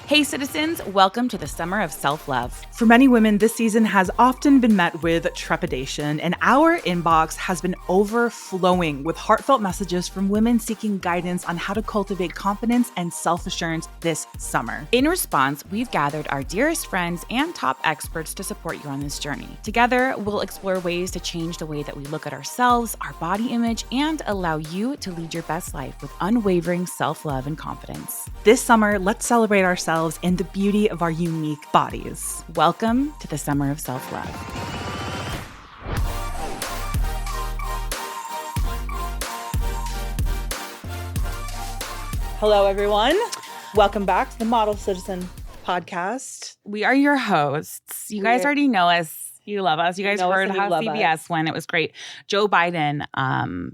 Hey citizens, welcome to the Summer of Self-Love. For many women, this season has often been met with trepidation, and our inbox has been overflowing with heartfelt messages from women seeking guidance on how to cultivate confidence and self-assurance this summer. In response, we've gathered our dearest friends and top experts to support you on this journey. Together, we'll explore ways to change the way that we look at ourselves, our body image, and allow you to lead your best life with unwavering self-love and confidence. This summer, let's celebrate ourselves and the beauty of our unique bodies. Welcome to the Summer of Self-Love. Hello, everyone. Welcome back to the Model Citizen podcast. We are your hosts. You guys already know us. You love us. You guys heard how CBS went. It was great. Joe Biden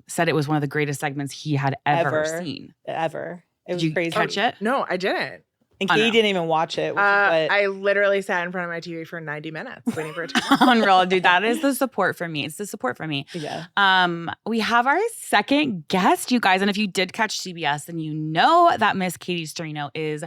said it was one of the greatest segments he had ever seen. Ever. It was Did you crazy. catch it? No, I didn't. And Katie didn't even watch it. I literally sat in front of my TV for 90 minutes waiting for it to come. Unreal, dude. That is the support for me. It's the support for me. Yeah. We have our second guest, you guys. And if you did catch CBS, then you know that Miss Katie Sturino is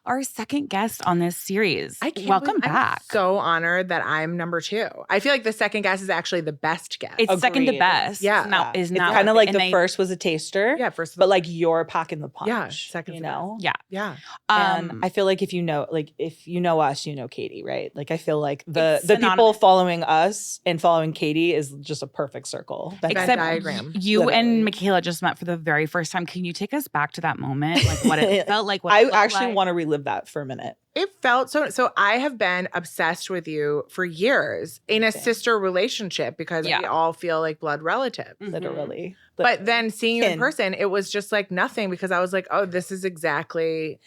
our second guest on this series. Welcome back. I'm so honored that I'm number 2. I feel like the second guest is actually the best guest. It's second to best. Yeah. It's It's kind of like the first was a taster. Yeah, first. But like you're packing the punch. Yeah, second. You know? Yeah. Yeah. And I feel like if you know us, you know Katie, right? Like I feel like the It's people synonymous. following us and following Katie is just a perfect circle. Venn Except diagram. you Literally. and Michaela just met for the very first time. Can you take us back to that moment? Like what it felt like? What I it looked actually like? want to relive that for a minute. It felt so I have been obsessed with you for years in a sister relationship because we all feel like blood relatives. Mhm. Literally. But then seeing you in Kin. person, it was just like nothing because I was like, oh, this is exactly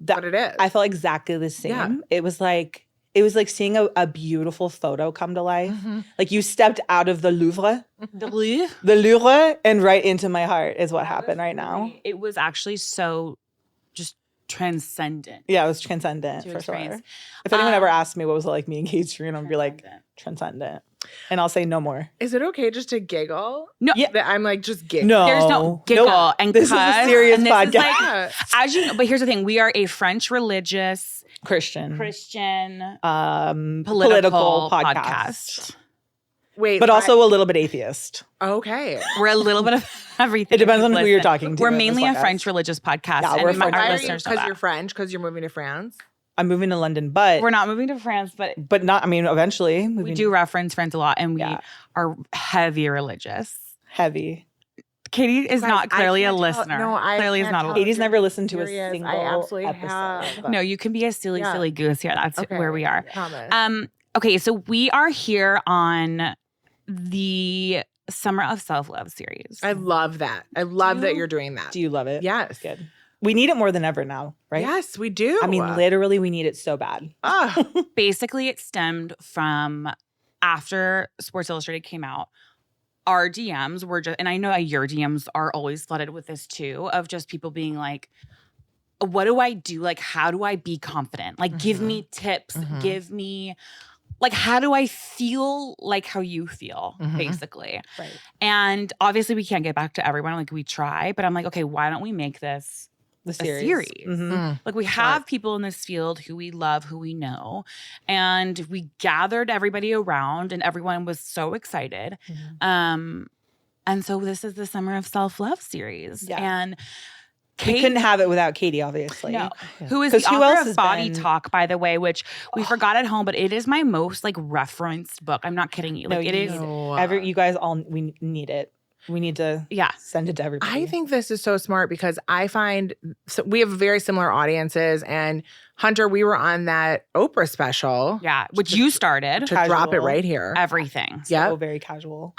what it is. I felt exactly the same. Yeah. It was like seeing a beautiful photo come to life. Mhm. Like you stepped out of the Louvre, The Louvre? the Louvre, and right into my heart is what happened right now. It was actually so just transcendent. Yeah, it was transcendent To for sure. experience. If anyone ever asked me what was it like me and Kate Sturino, I'd be like, transcendent. And I'll say no more. Is it okay just to giggle? No, Yeah. That I'm like just giggling. No. there's no giggle Nope. and This is a cuss, serious and this is podcast. like, Yeah. as you know, but here's the thing: we are a French religious Christian. Christian Political podcast. Wait, But also a little bit atheist. okay. we're a little bit of everything. It depends on who you're Listen, talking to We're in this mainly a podcast. French religious podcast. Yeah, and we're my- French our Why are you? listeners know Because that. you're French? Because you're moving to France? I'm moving to London, but We're not moving to France, but not. I mean, eventually we do reference France a lot, and we Yeah. are heavy religious. heavy. Katie is Guys, not I clearly a can't tell- listener. no, I clearly is can't not a tell. listener. Katie's never listened to a Serious. single I absolutely episode. have. No, you can be a silly, Yeah. silly goose here. That's Okay, where we are. Promise. Okay, so we are here on the Summer of Self-Love series. I love that. I love that you're doing that. Do you love it? Yes. Good. We need it more than ever now, right? Yes, we do. I mean, literally, we need it so bad. Ah, Basically, it stemmed from after Sports Illustrated came out. Our DMs were just, and I know your DMs are always flooded with this too, of just people being like, what do I do? Like, how do I be confident? Like, give me tips. Mhm. Give me, like, how do I feel like how you feel, Mhm. basically? Right. And obviously, we can't get back to everyone. Like, we try, but I'm like, okay, why don't we make this The a series. series? Mhm. Like we have people in this field who we love, who we know, and we gathered everybody around, and everyone was so excited. Mhm. And so this is the Summer of Self-Love series, Yeah. and We Kate, couldn't have it without Katie, obviously. no, Yeah. who is 'Cause the who author else of has Body been- Talk, by the way, which we forgot at home, but it is my most like referenced book. I'm not kidding you. No, Like it you is. need it. No. You guys all, we need it. We need to Yeah. send it to everybody. I think this is so smart because I find we have very similar audiences. And Hunter, we were on that Oprah special Yeah, which you started. to drop it Casual. right here. Everything. so yeah. very casual.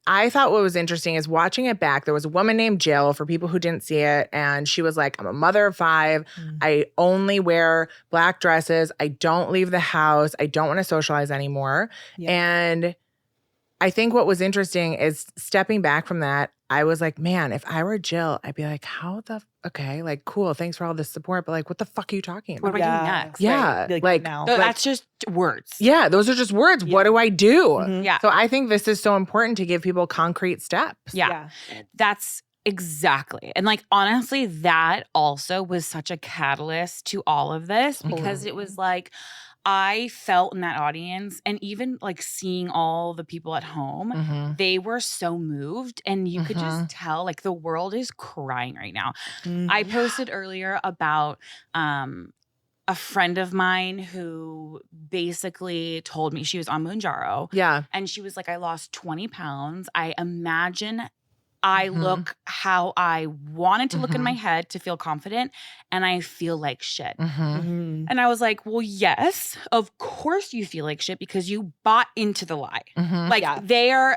I thought what was interesting is watching it back. There was a woman named Jill, for people who didn't see it, and she was like, I'm a mother of 5. Mm. I only wear black dresses. I don't leave the house. I don't want to socialize anymore. Yeah. And I think what was interesting is stepping back from that, I was like, man, if I were Jill, I'd be like, okay, like, cool. Thanks for all this support. But like, what the fuck are you talking about? What do I do next? Yeah. Right. Like, now. No, Like- that's just words. Yeah, those are just words. Yeah. What do I do? Mhm. Yeah. So I think this is so important to give people concrete steps. Yeah. That's Exactly. And like, honestly, that also was such a catalyst to all of this because it was like, I felt in that audience and even like seeing all the people at home, they were so moved and you could just tell like the world is crying right now. I posted earlier about a friend of mine who basically told me she was on Mounjaro. Yeah. And she was like, I lost 20 pounds. I imagine I look how I wanted to look in my head to feel confident, and I feel like shit. And I was like, well, yes, of course you feel like shit because you bought into the lie. Like they're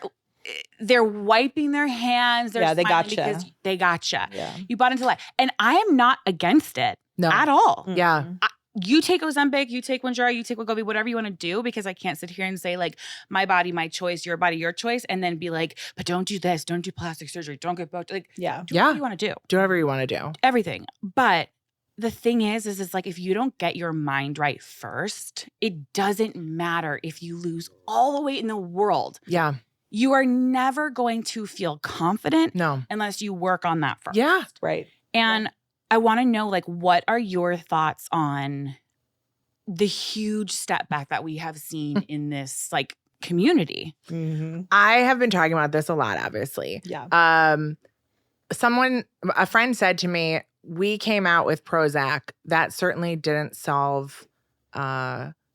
wiping their hands. They're they smiling gotcha. because they gotcha. Yeah. You bought into the lie. And I am not against it at all. Yeah. You take Ozempic, you take Mounjaro, you take Wegovy, whatever you want to do, because I can't sit here and say like my body, my choice, your body, your choice, and then be like, but don't do this, don't do plastic surgery, don't get Botox. Like, do whatever you want to do. Do whatever you want to do. Everything. But the thing is it's like if you don't get your mind right first, it doesn't matter if you lose all the weight in the world. Yeah. You are never going to feel confident unless you work on that first. Yeah. Right. And I want to know, like, what are your thoughts on the huge step back that we have seen in this, like, community? I have been talking about this a lot, obviously. Yeah. A friend said to me, we came out with Prozac. That certainly didn't solve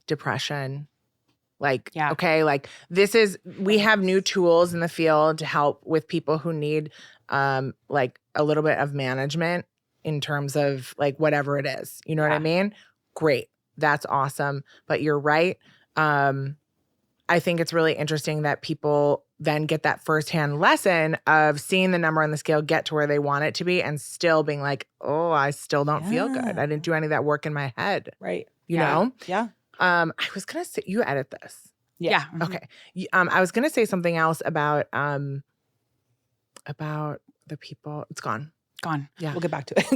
depression. Like, okay, like we have new tools in the field to help with people who need like a little bit of management in terms of like whatever it is. You know what I mean? Great. That's awesome. But you're right. I think it's really interesting that people then get that firsthand lesson of seeing the number on the scale get to where they want it to be and still being like, oh, I still don't feel good. I didn't do any of that work in my head. Right. You know? Yeah. I was going to say, you edit this. Yeah. Okay. I was going to say something else about the people. It's gone. Yeah. We'll get back to it.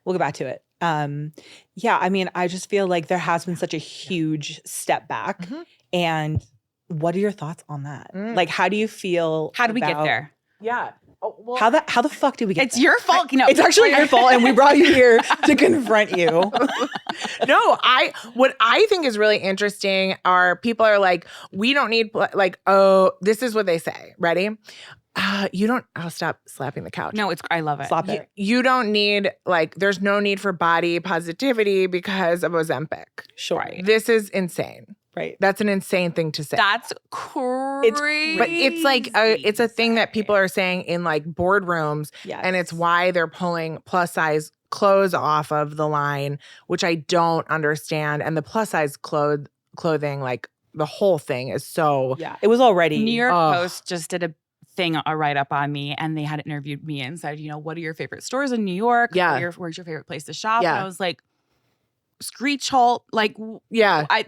We'll get back to it. I mean, I just feel like there has been such a huge step back. And what are your thoughts on that? Like, how do you feel? How do we get there? Yeah. Oh, well, how the fuck did we get It's there? your fault. It's actually your fault, and we brought you here to confront you. No, what I think is really interesting are people are like, we don't need like, oh, this is what they say. Ready? You don't. I'll stop slapping the couch. No, I love it. Slap it. You don't need like. There's no need for body positivity because of Ozempic. Sure. Right. This is insane. Right. That's an insane thing to say. That's crazy. But it's like it's a thing that people are saying in like boardrooms, and it's why they're pulling plus size clothes off of the line, which I don't understand. And the plus size clothing, like the whole thing is so. Yeah, it was already. New York Post just did a write up on me, and they had interviewed me and said, you know, what are your favorite stores in New York? Yeah, where's your favorite place to shop? Yeah. And I was like, Screech Halt, like, I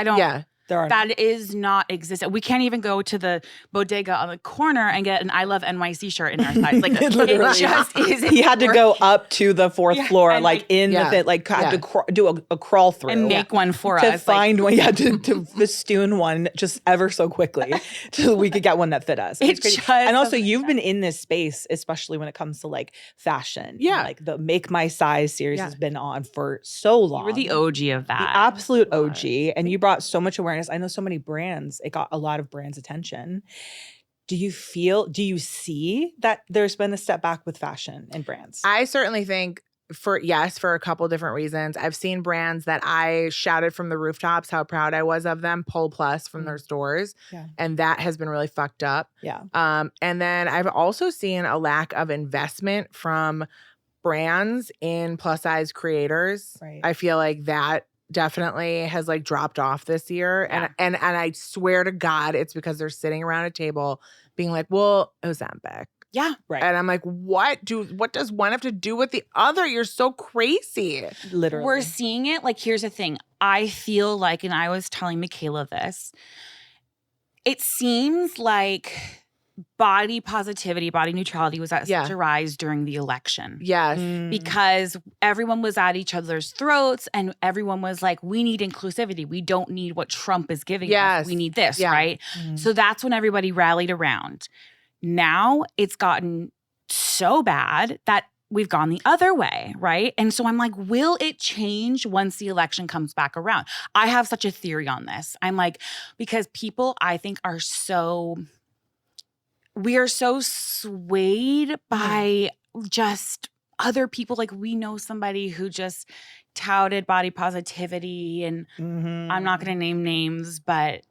don't. Yeah. That is not existent. We can't even go to the bodega on the corner and get an I Love NYC shirt in our size. Like it just isn't. He had to go up to the fourth floor, like in yeah. the fit, like had to do a crawl through and make one for to us. find one. Yeah, to festoon one just ever so quickly so we could get one that fit us. It's crazy. And also, you've been in this space, especially when it comes to like fashion. Yeah, and, like the Make My Size series has been on for so long. You were the OG of that, the absolute OG, and you brought so much awareness. I know so many brands. It got a lot of brands' attention. Do you see that there's been a step back with fashion and brands? I certainly think for a couple different reasons. I've seen brands that I shouted from the rooftops how proud I was of them pull plus from their stores. Yeah. And that has been really fucked up. Yeah. And then I've also seen a lack of investment from brands in plus size creators. Right. I feel like that definitely has like dropped off this year. Yeah. And I swear to God, it's because they're sitting around a table being like, well, Ozempic. Yeah. Right. And I'm like, what does one have to do with the other? You're so crazy. Literally. We're seeing it. Like, here's the thing. I feel like, and I was telling Michaela this, it seems like body positivity, body neutrality was at such a rise during the election. Yes. Because everyone was at each other's throats and everyone was like, we need inclusivity. We don't need what Trump is giving us. We need this, right? So that's when everybody rallied around. Now it's gotten so bad that we've gone the other way, right? And so I'm like, will it change once the election comes back around? I have such a theory on this. I'm like, because people, I think, we are so swayed by just other people. Like, we know somebody who just touted body positivity, and I'm not going to name names, but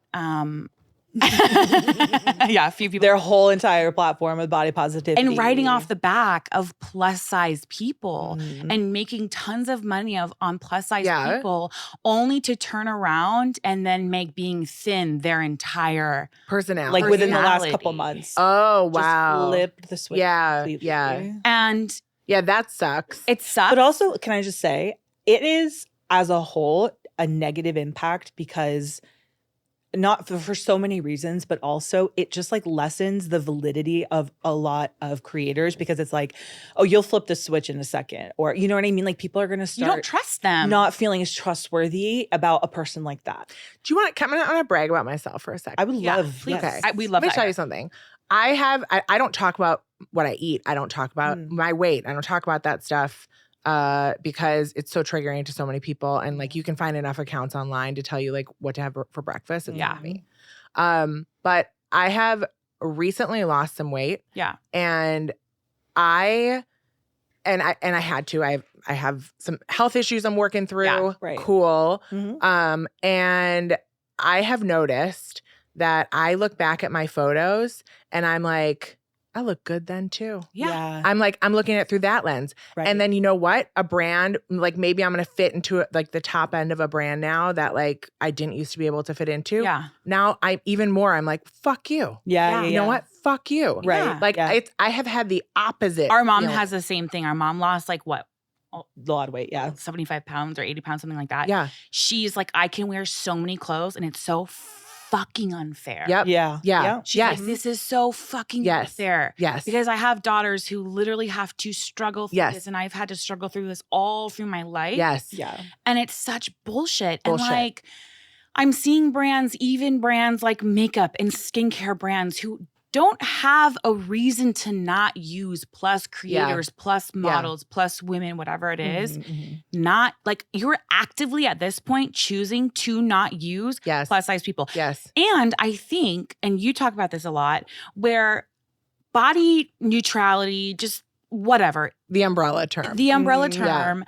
yeah, a few people. Their whole entire platform of body positivity. And writing off the back of plus size people and making tons of money on plus size people, only to turn around and then make being thin their entire personality. Like within the last couple months. Oh, wow. Just flipped the switch completely. Yeah. And yeah, that sucks. It sucks. But also, can I just say, it is as a whole a negative impact because not for so many reasons, but also it just like lessens the validity of a lot of creators because it's like, oh, you'll flip the switch in a second. Or you know what I mean? Like people are going to start. You don't trust them. Not feeling as trustworthy about a person like that. Do you want to come in on a brag about myself for a second? I would love. Please. Yes. Okay. We love Let me that. tell you something. I don't talk about what I eat. I don't talk about my weight. I don't talk about that stuff. Because it's so triggering to so many people. And like, you can find enough accounts online to tell you like what to have for breakfast. And me. But I have recently lost some weight. Yeah. And I had to, I have some health issues I'm working through. Yeah, right. Cool. Mm-hmm. And I have noticed that I look back at my photos and I'm like, I look good then too. Yeah. I'm looking at it through that lens. Right. And then you know what? A brand, like maybe I'm going to fit into like the top end of a brand now that like I didn't used to be able to fit into. Yeah. Now I'm like, fuck you. Yeah. You know what? Fuck you. Right. Yeah. Like I have had the opposite. Our mom feeling. has the same thing. Our mom lost like what? A lot of weight. Yeah. 75 pounds or 80 pounds, something like that. Yeah. She's like, I can wear so many clothes and it's so fucking unfair. Yep. Yeah. Yeah. She's like, this is so fucking unfair. Yes. Because I have daughters who literally have to struggle through this, and I've had to struggle through this all through my life. Yes. Yeah. And it's such bullshit. And like, I'm seeing brands, even brands like makeup and skincare brands who don't have a reason to not use plus creators, plus models, plus women, whatever it is. Not like you're actively at this point choosing to not use plus size people. Yes. And I think, and you talk about this a lot, where body neutrality, just whatever. The umbrella term.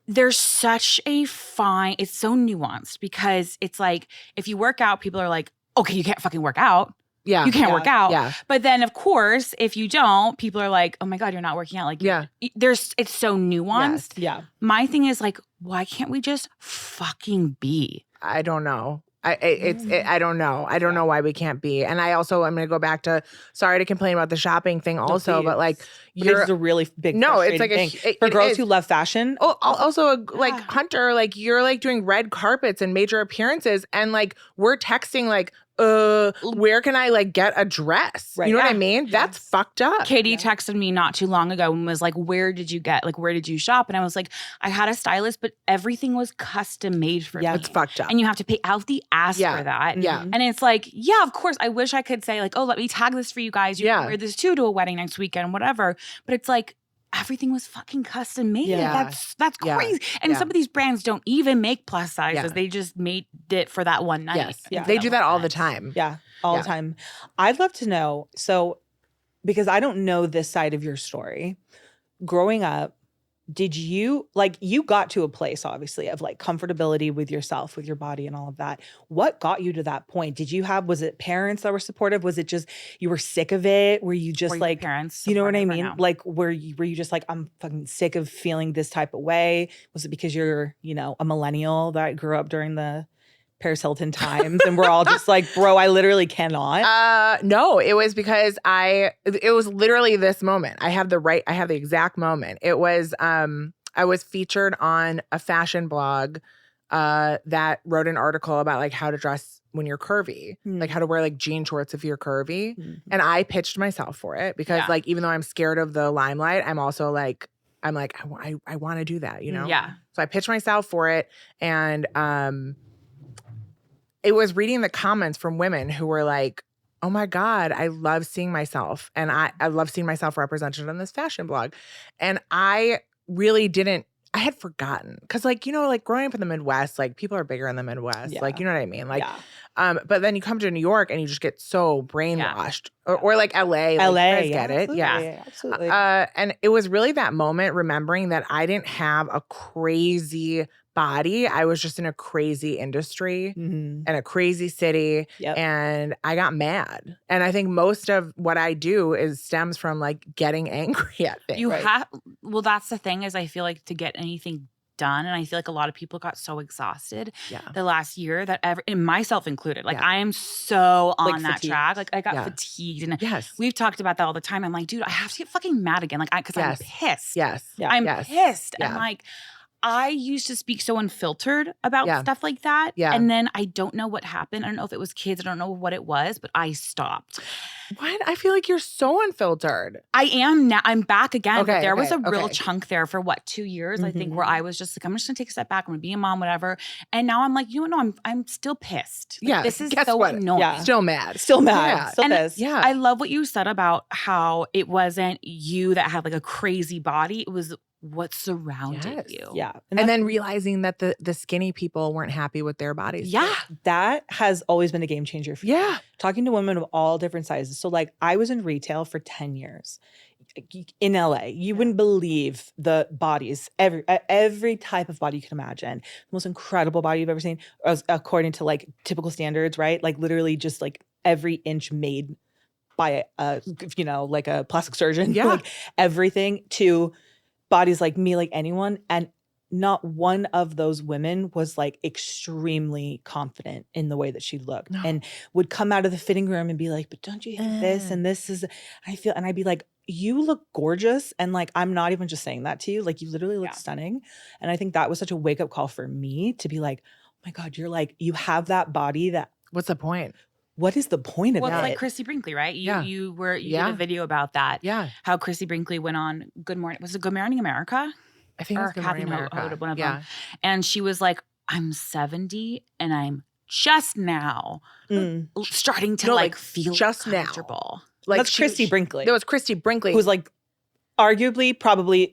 There's such a fine, it's so nuanced because it's like, if you work out, people are like, okay, you can't fucking work out. Yeah. You can't work out. Yeah. But then of course, if you don't, people are like, oh my God, you're not working out. Like, it's so nuanced. Yes. Yeah. My thing is like, why can't we just fucking be? I don't know. I don't know. I don't know why we can't be. And I'm going to go back to, sorry to complain about the shopping thing also, but like it's a really big it's like thing. For girls who love fashion. Oh, also like Hunter, like you're like doing red carpets and major appearances and like we're texting like, where can I like get a dress? Right. You know what I mean? That's fucked up. Katie texted me not too long ago and was like, where did you shop? And I was like, I had a stylist, but everything was custom made for me. It's fucked up. And you have to pay out the ass for that. Yeah. And it's like, yeah, of course, I wish I could say like, oh, let me tag this for you guys. You can wear this too to a wedding next weekend, whatever. But it's like, everything was fucking custom made. Yeah. That's crazy. And some of these brands don't even make plus sizes. They just made it for that one night. Yes. Yeah. They do that all the time. Yeah. All the time. I'd love to know. So, because I don't know this side of your story, growing up, did you got to a place obviously of like comfortability with yourself, with your body and all of that. What got you to that point? Was it parents that were supportive? Was it just, you were sick of it? Were you just like, parents, you know what I mean? Like, were you just like, I'm fucking sick of feeling this type of way? Was it because you're, a millennial that grew up during the Paris Hilton times and we're all just like, bro, I literally cannot? No, it was because it was literally this moment. I have the exact moment. It was, I was featured on a fashion blog that wrote an article about like how to dress when you're curvy, like how to wear like jean shorts if you're curvy. And I pitched myself for it because like, even though I'm scared of the limelight, I'm also like, I want to do that, you know? Yeah. So I pitched myself for it. And, it was reading the comments from women who were like, oh my God, I love seeing myself. And I love seeing myself represented on this fashion blog. And I really didn't, I had forgotten. Cause like, you know, like growing up in the Midwest, like people are bigger in the Midwest. Yeah. Like, you know what I mean? Like, yeah. but then you come to New York and you just get so brainwashed. Or like LA. Like, LA, you guys yeah, get it. absolutely. Yeah, absolutely. And it was really that moment remembering that I didn't have a crazy body. I was just in a crazy industry Mhm. and a crazy city. Yep. And I got mad. And I think most of what I do stems from like getting angry at things. You Right. have, well, that's the thing is I feel like to get anything done, and I feel like a lot of people got so exhausted the last year that and myself included, like I am so on Like that fatigued. track. Like I got fatigued, and Yes. we've talked about that all the time. I'm like, dude, I have to get fucking mad again, like because I'm pissed. Yes. Yeah. I'm pissed, Yeah. and like I used to speak so unfiltered about stuff like that, Yeah. and then I don't know what happened. I don't know if it was kids. I don't know what it was, but I stopped. What? I feel like you're so unfiltered. I am now. I'm back again. Okay, But there was a okay, real okay. chunk there for 2 years, I think, where I was just like, I'm just gonna take a step back. I'm gonna be a mom, whatever. And now I'm like, you know, no, I'm still pissed. Like, Yeah, this is guess so what? annoying. Yeah. Still mad. Still mad. Yeah. Still And pissed. Yeah. I love what you said about how it wasn't you that had like a crazy body. It was what surrounded you. Yeah. And then realizing that the skinny people weren't happy with their bodies. Yeah. That has always been a game changer for me. Yeah. Talking to women of all different sizes. So like I was in retail for 10 years in LA. You wouldn't believe the bodies, every type of body you can imagine. The most incredible body you've ever seen, according to like typical standards, right? Like literally just like every inch made by like a plastic surgeon. Yeah. Like everything, to bodies like me, like anyone. And not one of those women was like extremely confident in the way that she looked, and would come out of the fitting room and be like, but don't you think this and this is, and I'd be like, you look gorgeous. And like, I'm not even just saying that to you. Like you literally look stunning. And I think that was such a wake up call for me to be like, oh my God, you're like, you have that body that, What's the point? what is the point of Well, it? it's like Chrissy Brinkley, right? You did a video about that. Yeah. How Chrissy Brinkley went on Good Morning. Was it Good Morning America? I think it was Or Good Morning Kathy America. Hoda, one of them. And she was like, I'm 70 and I'm just now starting to like feel just now. comfortable. Like that's Christy Brinkley. That was Christy Brinkley. Who's like arguably probably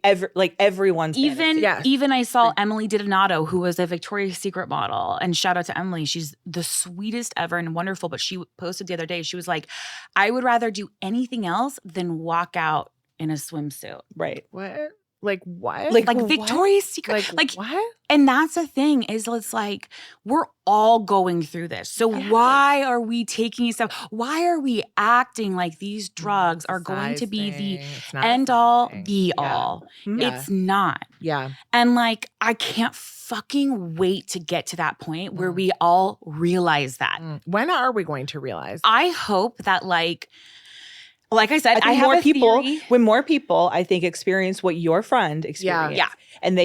everyone's Even fantasy. even I saw Emily Donato, who was a Victoria's Secret model, and shout out to Emily. She's the sweetest ever and wonderful. But she posted the other day, she was like, I would rather do anything else than walk out in a swimsuit. Right. What? Like what? Like Victoria's Secret. Like what? And that's the thing is it's like we're all going through this. So why are we taking stuff? Why are we acting like these drugs are going to be the end all be all? It's not. Yeah. And like I can't fucking wait to get to that point where we all realize that. When are we going to realize? I hope that like I said, I have more a people. theory. When more people, I think, experience what your friend experienced. Yeah. And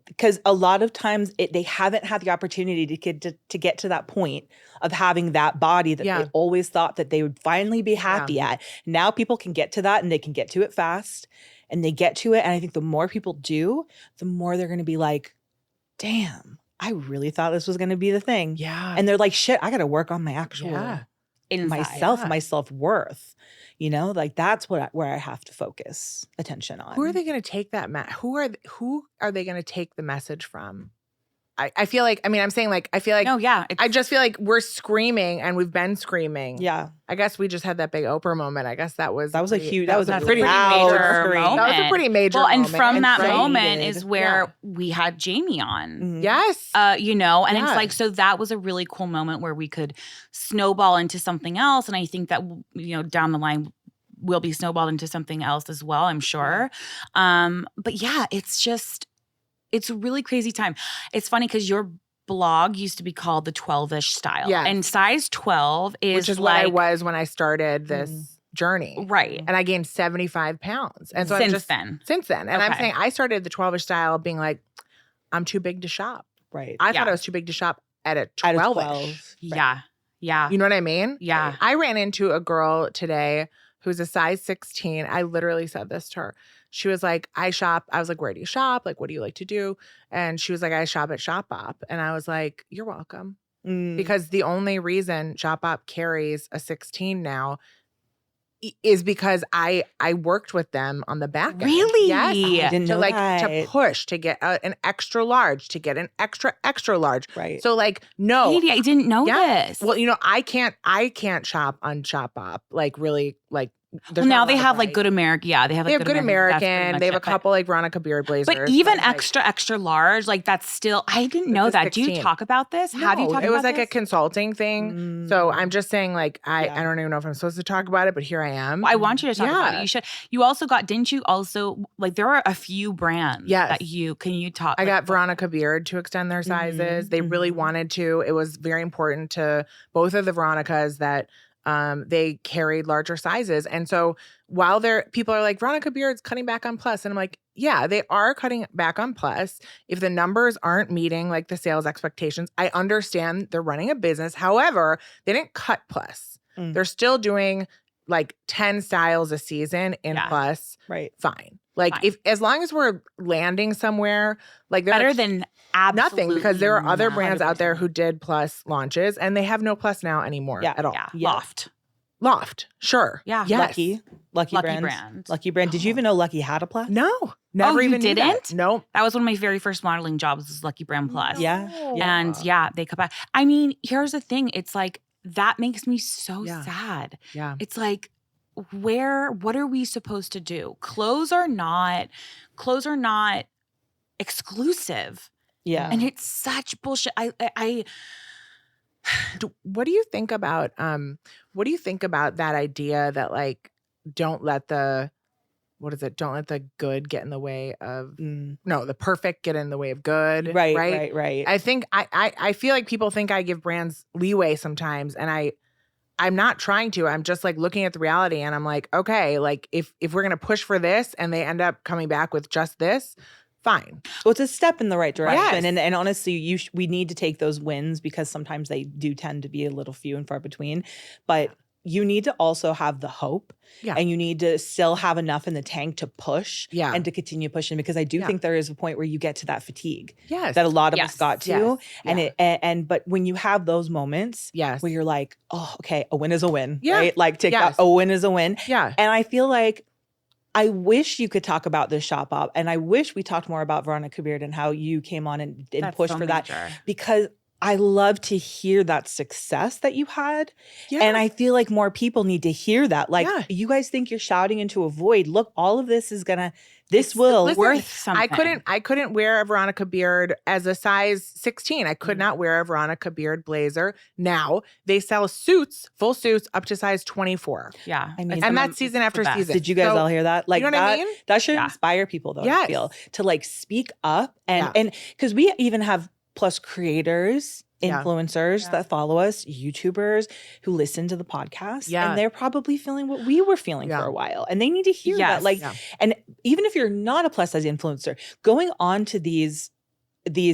because a lot of times they haven't had the opportunity to get to that point of having that body that they always thought that they would finally be happy at. Now people can get to that, and they can get to it fast, and they get to it. And I think the more people do, the more they're going to be like, damn, I really thought this was going to be the thing. Yeah. And they're like, shit, I got to work on my actual Inside. my self-worth. You know, like that's where I have to focus attention on. Who are they going to take that? Who are they going to take the message from? I feel like, I mean, I'm saying like, I feel like, No, yeah. I just feel like we're screaming and we've been screaming. Yeah. I guess we just had that big Oprah moment. I guess that was a huge, that was a pretty loud major scream. moment. That was a pretty major Well, and moment. from that right. moment Needed. is where we had Jamie on. Mhm. Yes. You know, and Yeah. it's like, so that was a really cool moment where we could snowball into something else. And I think that, you know, down the line will be snowballed into something else as well, I'm sure. But yeah, it's a really crazy time. It's funny because your blog used to be called the 12-ish style. Yeah. And size 12 is Which is like, what I was when I started this journey. right. And I gained 75 pounds. And so Since then. And I'm Okay. saying I started the 12-ish style being like, I'm too big to shop. Right. I thought Yeah. I was too big to shop at a At a 12-ish. 12. Right. Yeah. Yeah. You know what I mean? Yeah. I ran into a girl today who's a size 16. I literally said this to her. She was like, I shop. I was like, where do you shop? Like, what do you like to do? And she was like, I shop at Shop Bop. And I was like, you're welcome. because the only reason Shop Up carries a 16 now is because I worked with them on the back end. Really? I Yes. didn't know that. To push, to get an extra large, to get an extra large. Right. So like, no. Katie, I didn't know Yeah. this. Well, I can't shop on Shop Up. Like really, like Well, now they have like Good American. Yeah, they have like Good American. They have a couple like Veronica Beard blazers. But even like, extra large, like that's still. I didn't know that. Do you 16. talk about this? Have you No, talked it was about like this? a consulting thing. So I'm just saying, like, I don't even know if I'm supposed to talk about it, but here I am. Well, I want you to talk about it. You should. You also got. Didn't you also like? There are a few brands that you. Can you talk? I got Veronica Beard to extend their sizes. They really wanted to. It was very important to both of the Veronicas that they carried larger sizes. And so while people are like, Veronica Beard's cutting back on plus, and I'm like, yeah, they are cutting back on plus. If the numbers aren't meeting like the sales expectations, I understand they're running a business. However, they didn't cut plus. They're still doing like 10 styles a season in plus. Right. Fine. Like as long as we're landing somewhere, like better than absolutely nothing, because there are other brands out there who did plus launches and they have no plus now anymore at all. Yeah. Loft. Sure. Yeah. Yes. Lucky brand. Lucky brand. Did you even know Lucky had a plus? No. Never even didn't? knew that. No. That was one of my very first modeling jobs was Lucky Brand Plus. Yeah. And they cut back. I mean, here's the thing. It's like, that makes me so sad. Yeah. It's like, what are we supposed to do? Clothes are not exclusive. Yeah. And it's such bullshit. What do you think about that idea that like don't let the good get in the way of the perfect get in the way of good. Right. I think I feel like people think I give brands leeway sometimes, and I'm not trying to. I'm just like looking at the reality, and I'm like, okay, like if we're gonna push for this and they end up coming back with just this, fine. Well, it's a step in the right direction. Yes. And honestly, we need to take those wins because sometimes they do tend to be a little few and far between. But you need to also have the hope. Yeah. And you need to still have enough in the tank to push and to continue pushing, because I do think there is a point where you get to that fatigue that a lot of us got to. And but when you have those moments where you're like, oh, okay, a win is a win, right? Like TikTok, a win is a win. Yeah. And I feel like I wish you could talk about this Shop Up, and I wish we talked more about Veronica Beard and how you came on and pushed for that, because I love to hear that success that you had. Yeah. And I feel like more people need to hear that. Like, you guys think you're shouting into a void. Look, all of this is worth something. I couldn't wear a Veronica Beard as a size 16. I could not wear a Veronica Beard blazer. Now they sell full suits up to size 24. Yeah. I mean, and that's season after season. Did you guys all hear that? Like, you know what I mean? That should inspire people though, I feel, to like speak up and because we even have plus creators, influencers that follow us, YouTubers who listen to the podcast, and they're probably feeling what we were feeling for a while, and they need to hear that. Like, and even if you're not a plus size influencer, going on to these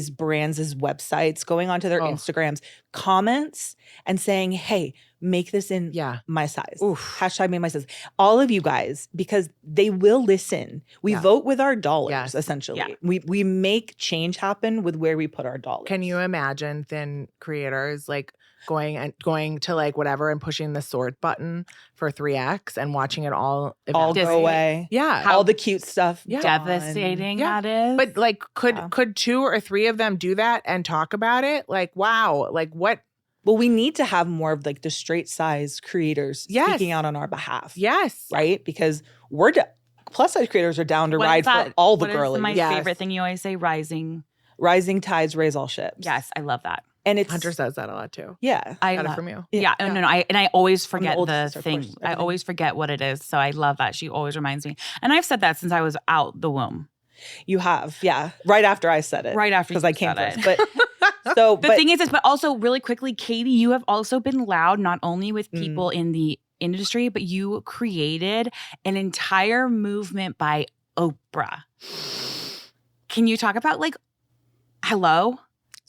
brands' websites, going onto their Instagrams, comments, and saying, hey, make this in my size. Hashtag make my size. All of you guys, because they will listen. We vote with our dollars, essentially. Yeah. We make change happen with where we put our dollars. Can you imagine thin creators like going to like whatever and pushing the sort button for 3X and watching it all go away? Yeah. All the cute stuff. Devastating that is. But like could 2 or 3 of them do that and talk about it? Like, wow, like what? Well, we need to have more of like the straight size creators speaking out on our behalf. Yes. Right? Because plus size creators are down to ride for all the girlies. My favorite thing you always say, rising tides raise all ships. Yes, I love that. And it's Hunter says that a lot too. Yeah. I got it from you. Yeah. No. I always forget the thing. I always forget what it is. So I love that. She always reminds me. And I've said that since I was out the womb. You have. Yeah. Right after I said it. Right after because I came first. But the thing is, but also really quickly, Katie, you have also been loud not only with people in the industry, but you created an entire movement by Oprah. Can you talk about like, hello?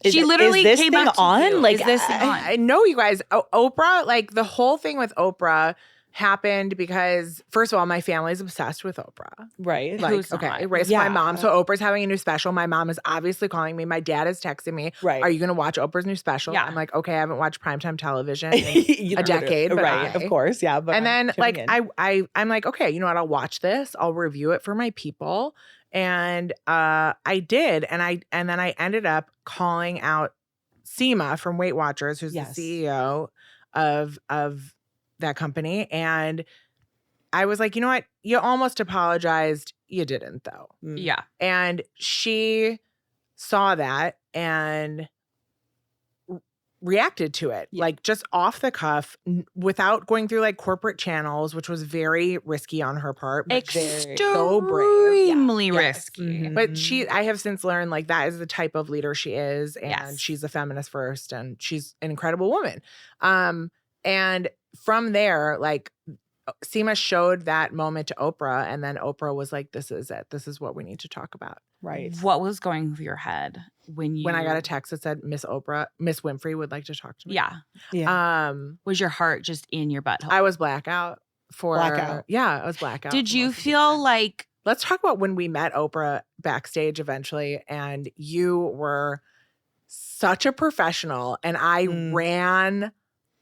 She literally is this came thing up to on? you. Like, is this thing on? I know you guys. Oprah, like the whole thing with Oprah happened because, first of all, my family's obsessed with Oprah. Right. Like, Who's okay, not? raised my mom. So Oprah's having a new special. My mom is obviously calling me. My dad is texting me. Right. Are you going to watch Oprah's new special? Yeah. I'm like, okay, I haven't watched primetime television in a decade. But right. Of course. Yeah. But and then tuning like in. I'm like, okay, you know what? I'll watch this. I'll review it for my people. And I did. And then I ended up calling out Seema from Weight Watchers, who's Yes. the CEO of that company. And I was like, you know what? You almost apologized. You didn't, though. Yeah. And she saw that and reacted to it, like just off the cuff, without going through like corporate channels, which was very risky on her part. But so brave. Extremely risky. Mhm. But I have since learned like that is the type of leader she is. And Yes. she's a feminist first and she's an incredible woman. And from there, like Seema showed that moment to Oprah, and then Oprah was like, this is it. This is what we need to talk about. Right. What was going through your head when I got a text that said Miss Winfrey would like to talk to me. Yeah. Yeah. Was your heart just in your butthole? I was blackout. Yeah, I was blackout. Did for you most of the feel time. like Let's talk about when we met Oprah backstage eventually, and you were such a professional, and I ran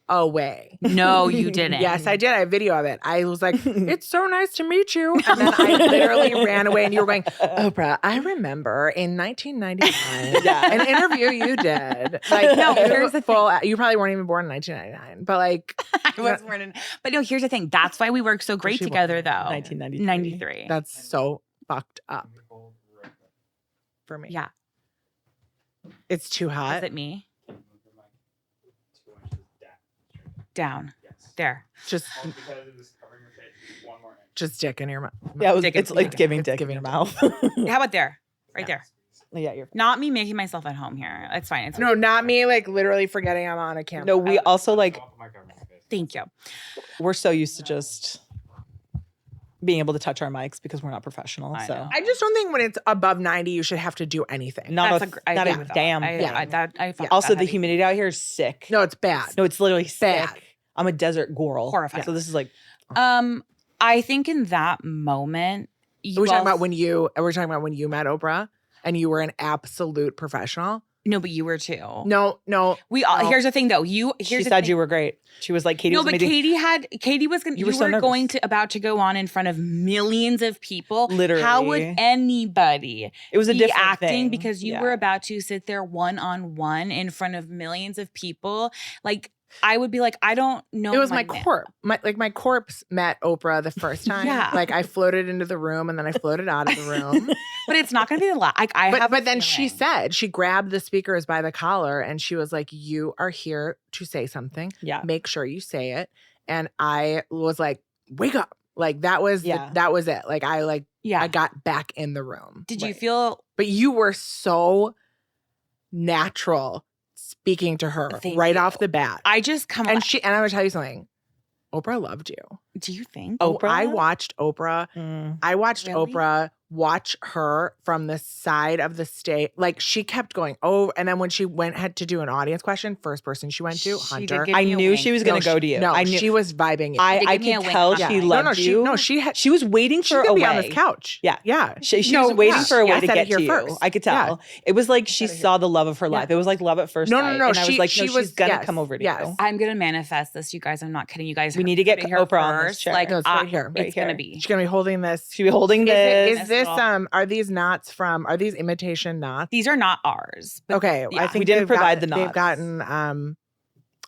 away. no, you didn't? Yes, I did. I have video of it. I was like, it's so nice to meet you. And then I literally ran away, and you were going, Oprah, I remember in 1999, an interview you did. Like, No, here's the thing. You probably weren't even born in 1999, but like, I was born in. But no, here's the thing. That's why we work so great she was together, though. 1993. 93. that's so fucked up for me. Yeah. It's too Is hot. it me? Down. There. Just dick in your mouth. Yeah, Dick it's in- like giving It's dick giving in your mouth. How about there? Right there. Yeah, you're. Not me making myself at home here. It's fine. It's No, not me. Like literally forgetting I'm on a camera. No, we also like Thank you. we're so used to just being able to touch our mics because we're not professional. I So know. I just don't think when it's above 90, you should have to do anything. not That's a, I not agree a with that. damn I, thing. I felt Also, that the heavy. humidity out here is sick. No, it's bad. No, it's literally Bad. sick. I'm a desert girl. Horrifying. So this is like I think in that moment, We're talking about when you met Oprah and you were an absolute professional. No, but you were too. No. We all. No. Here's the thing, though. she Here's the said thing. you were great. She was like, Katie No, was but amazing. Katie was gonna. You You were so were nervous. going to about to go on in front of millions of people. Literally. How would anybody It was a be different acting thing. because you Yeah. were about to sit there one-on-one in front of millions of people? Like I would be like, I don't know. It was my man. corpse. My corpse met Oprah the first time. Yeah. Like I floated into the room and then I floated out of the room. But it's not going to be the last. Like I have. But a then she feeling. said, she grabbed the speakers by the collar and she was like, you are here to say something. Yeah. Make sure you say it. And I was like, wake up. Like that was that was it. Like Yeah. I got back in the room. Did you feel? But you were so natural speaking to her Thank right you. off the bat. I just come. and I'm gonna tell you something. Oprah loved you. Do you think? Oh, Oprah? I watched Oprah. Mm. I watched Really? Oprah watch her from the side of the stage. Like she kept going, oh, and then when she had to do an audience question, first person she went to, She Hunter. did give I me a knew wink. she was going to go to you. No, I knew she was vibing you. I Give me a could wink tell on she that. loved you. She was waiting she's for gonna a be way. on this couch. Yeah. Yeah. She No, was waiting yeah. for a way I to said it get here to you. first. I could tell. It was like she saw the love of her life. It was like love at first No, sight. no, no. And I was like, no, she's going to come over to you. I'm gonna manifest this, you guys. I'm not kidding. You guys. We need to get heard it here Oprah on this first. chair. Like No, it's right here. It's Right gonna here. be. She's gonna be holding this. She'll be holding this. Is this are these knots from? Are these imitation knots? These are not ours. But Okay, yeah. I think We didn't they've provide the They've knots. gotten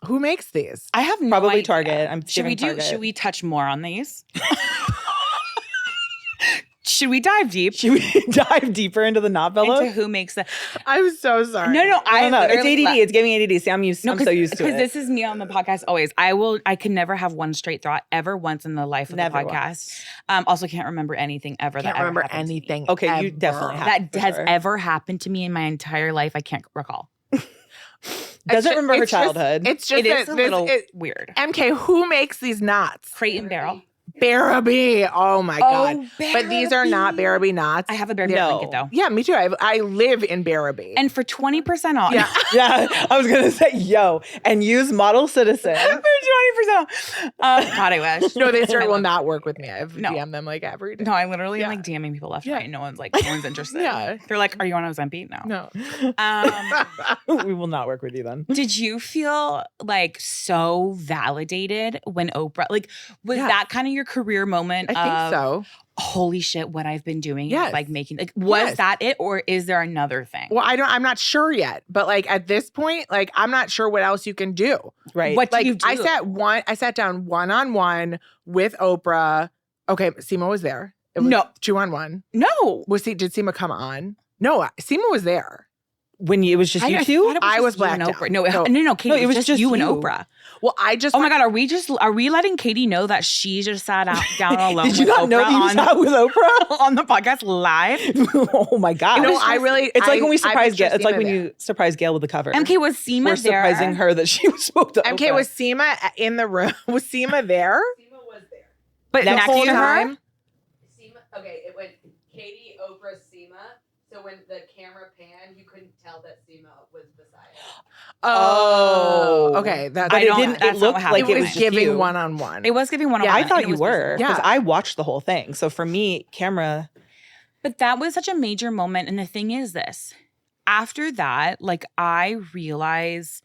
who makes these? I have no Probably idea. Target. I'm Should we giving Target. Should we touch more on these? Should we dive deep Should we dive deeper into the knot into bellow? who makes the? I'm so sorry. No. I don't know. It's literally ADD. It's giving ADD. See, I'm so used to because it. this is me on the podcast always. I can never have one straight thought ever once in the life of Never the podcast. Also, can't remember anything ever. Can't that remember ever happened to me. anything. Okay, you ever. definitely have. that for has sure. ever happened to me in my entire life. I can't recall. Doesn't remember her It's just- childhood. It's just It is that a this- little weird. MK, who makes these knots? Crate and Barrel. Bearaby. Oh my God. But these are not Bearaby knots. I have a Bearaby blanket though. Yeah, me too. I live in Bearaby. And for 20% off. Yeah. Yeah, I was gonna say, and use Model Citizen. For 20% off. God, I wish. No, they will not work with me. I've No. DM'd them like every day. No, I literally am like DMing people left and right. No one's interested. Yeah. They're like, are you on Ozempic? No. We will not work with you then. Did you feel like so validated when Oprah, like, was that kind of your career moment? I think so. Holy shit, what I've been doing Yes. is like making, like, was that it, or is there another thing? Well, I'm not sure yet, but like at this point, like I'm not sure what else you can do. Right. What Like do you do? I sat down one-on-one with Oprah. Okay, Seema was there. It was No. 2-on-1. No. Did Seema come on? No, Seema was there. When it was just you two? thought it I was just you and blacked out. Oprah. No, No. no, Katie, it was just just you and you. Oprah. Well, I just Oh my God, are we letting Katie know that she just sat out down alone Did you with not Oprah know that you sat with Oprah? on the podcast live? Oh my God. No, I really. It's like when we I surprise picture Gail. It's like Seema when there. you surprise Gail with the cover. MK, was Seema We're there? surprising her that she spoke to MK, Oprah. was Seema in the room? Was Seema there? Seema was there. But That next whole to her? time? Seema, okay, it went Katie, Oprah, Seema. So when the camera panned, you couldn't tell that Seema was beside her. Oh, okay. That's But I it don't- didn't. that's It not looked what like happened. it it was was just giving you. one-on-one. It was giving one-on-one. I thought and it you was were bizarre. because Yeah. I watched the whole thing. So for me, camera. But that was such a major moment. And the thing is this, after that, like, I realize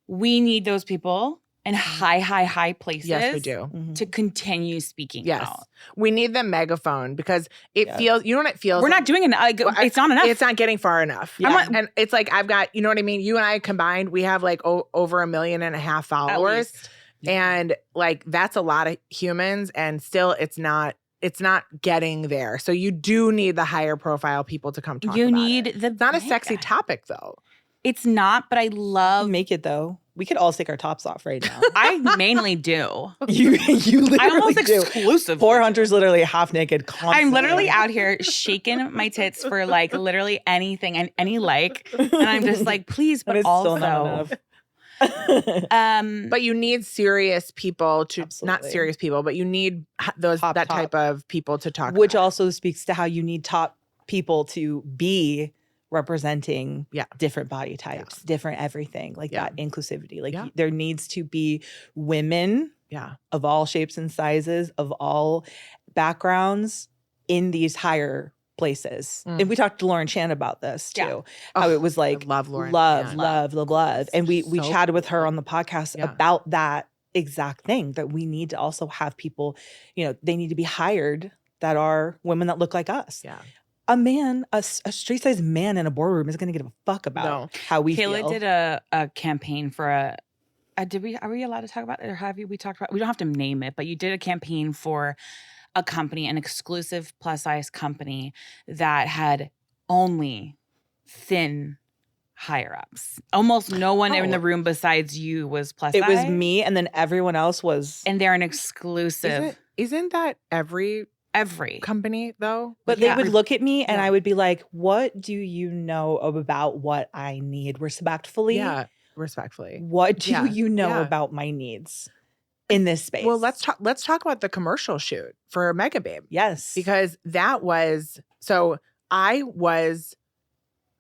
we need those people in high places. Yes, we do. To continue speaking Yes. out. We need the megaphone because it feels, you know what it feels We're like? not doing it. Like, Well, it's not enough. It's not getting far enough. Yeah. And it's like, I've got, you know what I mean? You and I combined, we have like over 1.5 million followers. least. And like, that's a lot of humans. And still it's not getting there. So you do need the higher profile people to come talk You about need it. the. It's not a sexy topic though. It's not, but I love. Make it though. We could all take our tops off right now. I mainly do. you literally I almost do. exclusively. Poor Hunter's literally half naked. Constantly. I'm literally out here shaking my tits for like literally anything and any like, and I'm just like, please, but And it's also, still not enough. But you need serious people to, not Absolutely. serious people, but you need Top. type of people to talk Which about. also speaks to how you need top people to be representing different body types, different everything, like that inclusivity. Like there needs to be women of all shapes and sizes, of all backgrounds in these higher places. And we talked to Lauren Chan about this too. How it was like I love Lauren love. Chan. And we So chatted with her on the podcast Yeah. about that exact thing, that we need to also have people, they need to be hired that are women that look like us. Yeah. A man, a straight-sized man in a boardroom is going to give a fuck about how we Kayla feel. did a campaign for a are we allowed to talk about it, or we talked about, we don't have to name it, but you did a campaign for a company, an exclusive plus size company that had only thin higher ups. Almost no one in the room besides you was plus size. It was me, and then everyone else was. And they're an exclusive. Isn't that every company though? But they would look at me and I would be like, what do you know about what I need? Respectfully. Yeah, respectfully. What do you know about my needs in this space? Well, let's talk about the commercial shoot for Megababe. Yes. Because that was, so I was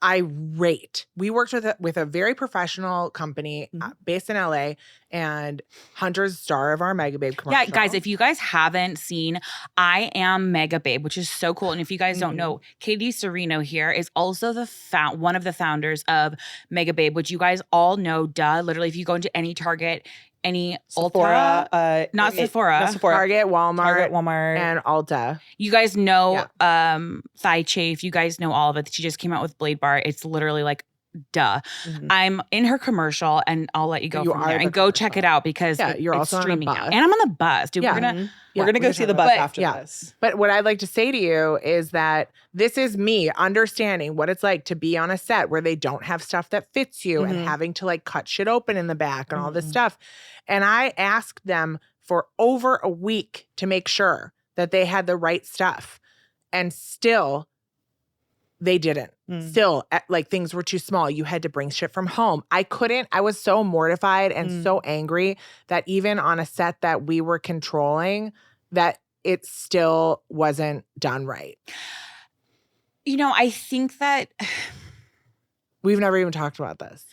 irate. We worked with a very professional company based in LA, and Hunter's star of our Megababe commercial. Yeah, guys, if you guys haven't seen I Am Megababe, which is so cool. And if you guys don't know, Katie Sturino here is also one of the founders of Megababe, which you guys all know, literally, if you go into any Target, any Sephora, Ulta, not Sephora, Target, Walmart, and Ulta. You guys know Thigh Chafe. You guys know all of it. She just came out with Blade Bar. It's literally like, duh. I'm in her commercial, and I'll let you go from there and go check it out because you're it's also streaming on a bus. now. And I'm on the bus, dude. Yeah. We're gonna go see the bus after this. But what I'd like to say to you is that this is me understanding what it's like to be on a set where they don't have stuff that fits you and having to like cut shit open in the back and all this stuff. And I asked them for over a week to make sure that they had the right stuff. And still, they didn't. Still, like things were too small. You had to bring shit from home. I was so mortified and so angry that even on a set that we were controlling, that it still wasn't done right? You know, I think that We've never even talked about this.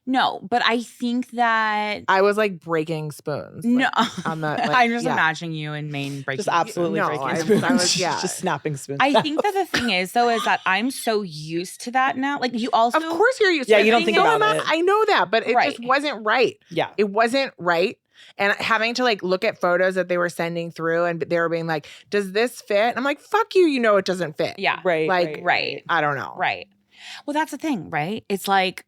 no, but I think that I was like breaking spoons. no, Like, on the, like, I'm just yeah. imagining you in Maine breaking. Just absolutely No, breaking I spoons. was- yeah. Just snapping spoons. I think that the thing is though is that I'm so used to that now. Like you also, Of course you're used Yeah, to it. you don't think No, about I'm not- it. I know that, but it just Right. wasn't right. Yeah. It wasn't right. And having to like look at photos that they were sending through and they were being like, does this fit? And I'm like, fuck you, you know it doesn't fit. yeah, Right. Like, right. I don't know. Right. Well, that's the thing, right? It's like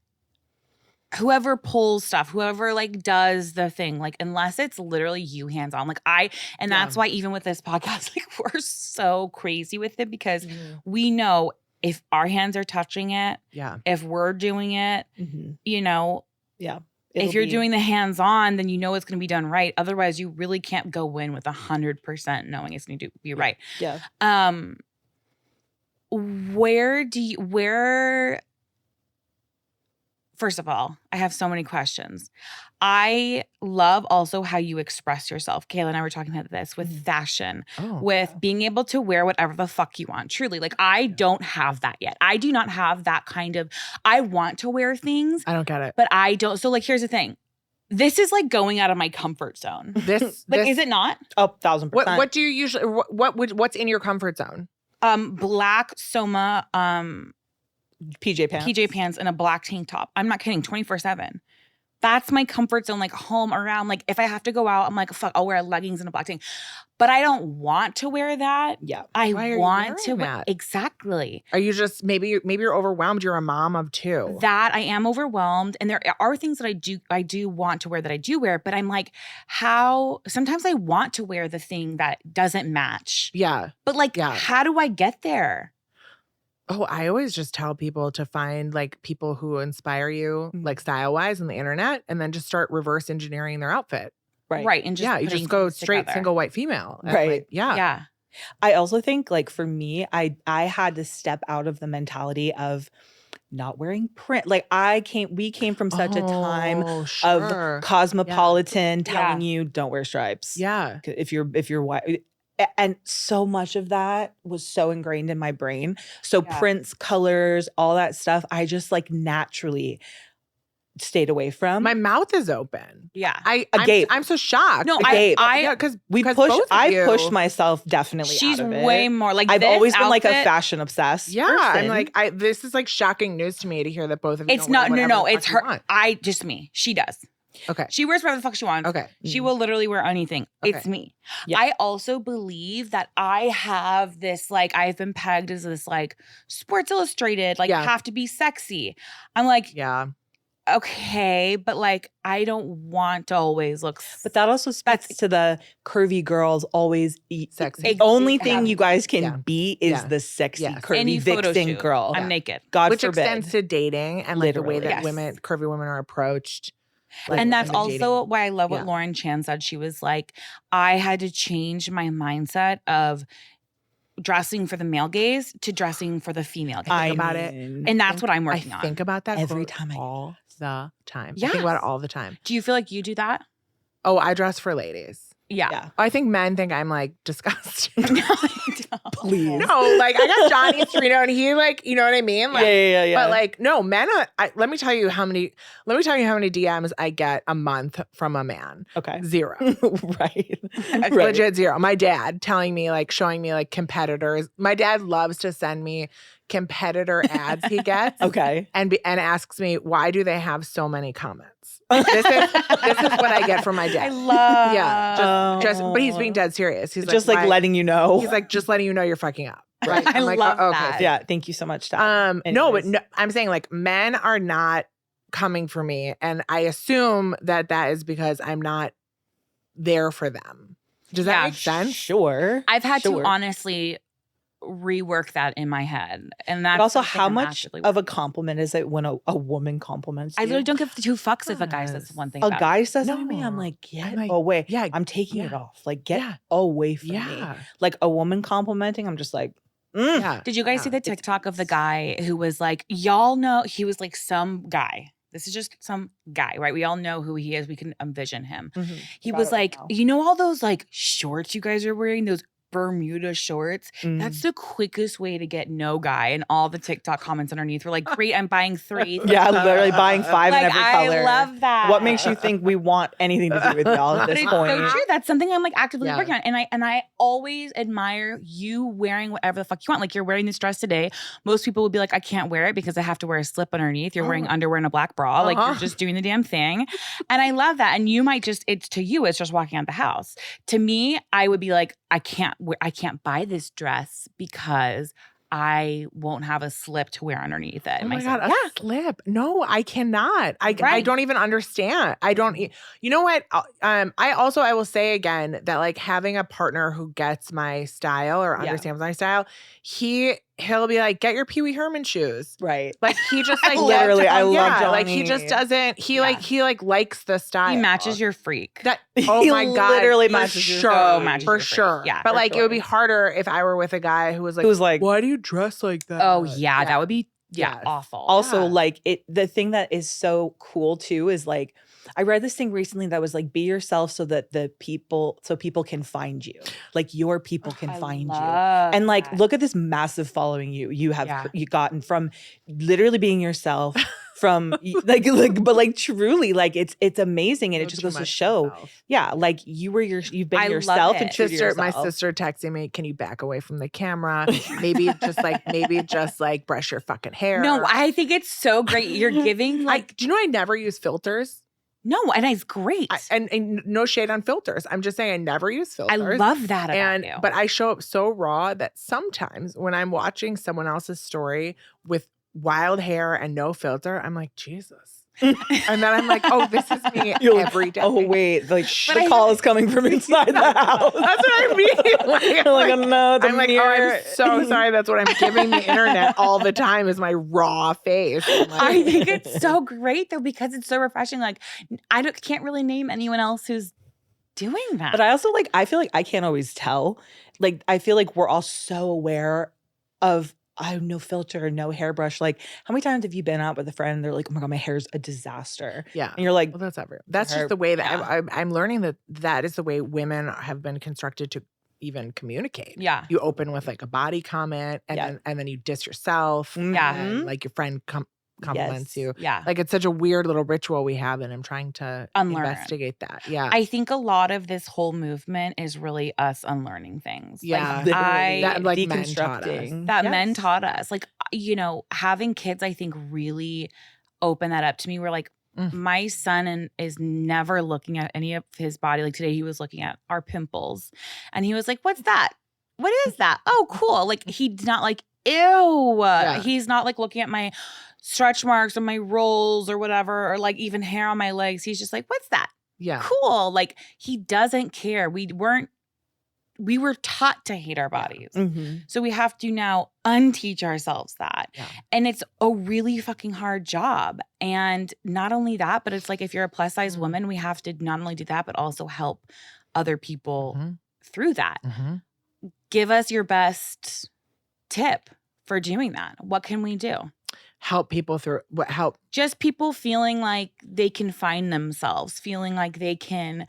whoever pulls stuff, whoever like does the thing, like unless it's literally you hands on, like and that's why even with this podcast, like we're so crazy with it because we know if our hands are touching it, Yeah. if we're doing it, Mhm. you know, Yeah. if you're doing the hands on, then you know it's going to be done right. Otherwise, you really can't go in with 100% knowing it's going to be right. Yeah. First of all, I have so many questions. I love also how you express yourself. Kayla and I were talking about this with fashion, Oh. with being able to wear whatever the fuck you want. Truly, like I don't have that yet. I do not have that kind of, I want to wear things, I don't get it. but I don't. So like, here's the thing. This is like going out of my comfort zone. This Like, is it not? Oh, 1,000%. what do you usually what's in your comfort zone? Black Soma, PJ pants? PJ pants and a black tank top. I'm not kidding, 24/7. That's my comfort zone, like home around. Like if I have to go out, I'm like, fuck, I'll wear leggings and a black tank. But I don't want to wear that. Yeah. I Why are you want to wearing that? exactly. Are you just maybe you're overwhelmed? You're a mom of two. That I am overwhelmed. And there are things that I do want to wear that I do wear, but I'm like, how sometimes I want to wear the thing that doesn't match. Yeah. But like, Yeah. how do I get there? Oh, I always just tell people to find like people who inspire you, like style wise on the internet, and then just start reverse engineering their outfit. Right. And just Yeah, you putting just go things straight together. single white female. And, Right. like, yeah. Yeah. I also think like for me, I had to step out of the mentality of not wearing print. Like we came from such a time Oh, of sure. cosmopolitan telling you don't wear stripes. Yeah. If you're white. And so much of that was so ingrained in my brain. So Yeah. prints, colors, all that stuff, I just like naturally stayed away from. My mouth is open. Yeah. Agape. I'm so shocked. No, Agape. yeah, because I pushed myself definitely She's out of it. way more like I've this always been like a outfit- fashion obsessed Yeah, person. I'm like, this is like shocking news to me to hear that both of you. It's don't wear not, no, whatever no, the it's fuck you her. want. Just me. She does. Okay. She wears whatever the fuck she wants. Okay. She will literally wear anything. Okay. It's me. Yeah. I also believe that I have this, like, I've been pegged as this, like, Sports Illustrated, like, Yeah. have to be sexy. I'm like, Yeah. okay, but like, I don't want to always look. But that also speaks to the curvy girls always eat Sexy. The only thing Yeah. you guys can Yeah. be is Yeah. the sexy, Yes. curvy Any photo vixen shoot, girl. I'm naked. God Which forbid. extends to dating and like the way Literally. that Yes. curvy women are approached. Like, And that's in the also dating. why I love what Yeah. Lauren Chan said. She was like, I had to change my mindset of dressing for the male gaze to dressing for the female gaze. I about it. mean, And that's what I'm working I on. think about that Every quote time I- all the time. I Yes. think about it all the time. Do you feel like you do that? Oh, I dress for ladies. Yeah. yeah. I think men think I'm like disgusting. No, I don't. Please. No, like I got Johnny Sturino and he like, you know what I mean? Like, yeah. But like, no, men are, let me tell you how many DMs I get a month from a man. Okay. 0. right. Right. Legit 0. My dad telling me like, showing me like competitors. My dad loves to send me competitor ads he gets. Okay. And asks me, why do they have so many comments? This is what I get from my I dad. love. Yeah, just but he's being dead serious. He's just like why- letting you know. He's like, just letting you know you're fucking up. Right. I'm I like, love okay. that. yeah. Thank you so much, Dad. No, but Anyways. no, I'm saying like men are not coming for me, and I assume that is because I'm not there for them. Does that Yeah, make sense? Sure. I've had Sure. to honestly rework that in my head. And that's But also, something how I'm much actively of a working on. compliment is it when a woman compliments you? I literally don't give 2 fucks if a guy says one thing A about guy says that to me, I'm No. like, get I'm like, away. yeah, I'm taking it yeah. off. Like, get Yeah. away from me. Yeah. Like a woman complimenting, I'm just like, Yeah. Did you guys Yeah. see the TikTok of the guy who was like, y'all know, he was like some guy. This is just some guy, right? We all know who he is. We can envision him. Mhm. He Got was it right like, now. you know, all those like shorts you guys are wearing, those Bermuda shorts. Mm. That's the quickest way to get no guy. And all the TikTok comments underneath were like, great, I'm buying 3. Yeah, literally buying 5 like, in every color. I love that. What makes you think we want anything to do with y'all at But this it's point? so true. That's something I'm like actively Yeah. working on. And I always admire you wearing whatever the fuck you want. Like you're wearing this dress today. Most people would be like, I can't wear it because I have to wear a slip underneath. You're wearing underwear and a black bra. Like you're just doing the damn thing. And I love that. And you might just, it's to you, it's just walking out the house. To me, I would be like, I can't buy this dress because I won't have a slip to wear underneath it. Oh And my I God, said, a slip. No, I cannot. I Right. don't even understand. I don't, you know what? I will say again that like having a partner who gets my style or Yeah. understands my style, he'll be like, get your Pee Wee Herman shoes. Right. Like he just like Literally, I love like he just Johnny. doesn't, he likes the style. he matches your freak. That, oh He my God. literally for matches your sure. freak. matches For your freak. sure. Yeah, But for like it would be sure. harder if I were with a guy who was like, Who's like, why do you dress like that? Oh yeah, that would be Yes. awful. also Yeah. like the thing that is so cool too is like I read this thing recently that was like be yourself so that people can find you, like your people can find you, and like look at this massive following you have Yeah. you gotten from literally being yourself from like but like truly like it's amazing, and it just goes to show like you've been I love yourself it. and true to My yourself. sister texting me, can you back away from the camera? maybe just like brush your fucking hair. No, I think it's so great. You're giving like do you know I never use filters? no, and it's great. And no shade on filters. I'm just saying I never use filters. I love that about you. But I show up so raw that sometimes when I'm watching someone else's story with wild hair and no filter, I'm like, Jesus. And then I'm like, oh, this is me every day. Oh wait, like But the call is coming from inside the house. That's what I mean. Like, oh no, the I'm like, mirror. I'm so sorry. That's what I'm giving the internet all the time is my raw face. I'm like, I think it's so great though because it's so refreshing. Like can't really name anyone else who's doing that. But I also I feel like I can't always tell. Like I feel like we're all so aware of no filter, no hairbrush. Like how many times have you been out with a friend and they're like, oh my God, my hair's a disaster. yeah. And you're like, Well, that's everywhere. That's Her- just the way that yeah. I'm learning that is the way women have been constructed to even communicate. yeah. You open with like a body comment and then you diss yourself. Yeah. And like your friend compliments Yes. you. Yeah. Like it's such a weird little ritual we have, and I'm trying to Unlearn it. investigate that. Yeah. I think a lot of this whole movement is really us unlearning things. Yeah. literally That, like, men taught us. deconstructing. That men Yes. taught us. Like, having kids, I think really opened that up to me. Where like my son is never looking at any of his body. Like today he was looking at our pimples and he was like, what's that? What is that? Oh, cool. Like he's not like, ew. Yeah. He's not like looking at my stretch marks or my rolls or whatever, or like even hair on my legs. He's just like, what's that? Yeah. Cool. Like he doesn't care. We were taught to hate our bodies. Mhm. So we have to now unteach ourselves that. Yeah. And it's a really fucking hard job. And not only that, but it's like if you're a plus size woman, we have to not only do that, but also help other people through that. Mm-hmm. Give us your best tip for doing that. What can we do? Help people through what help. Just people feeling like they can find themselves, feeling like they can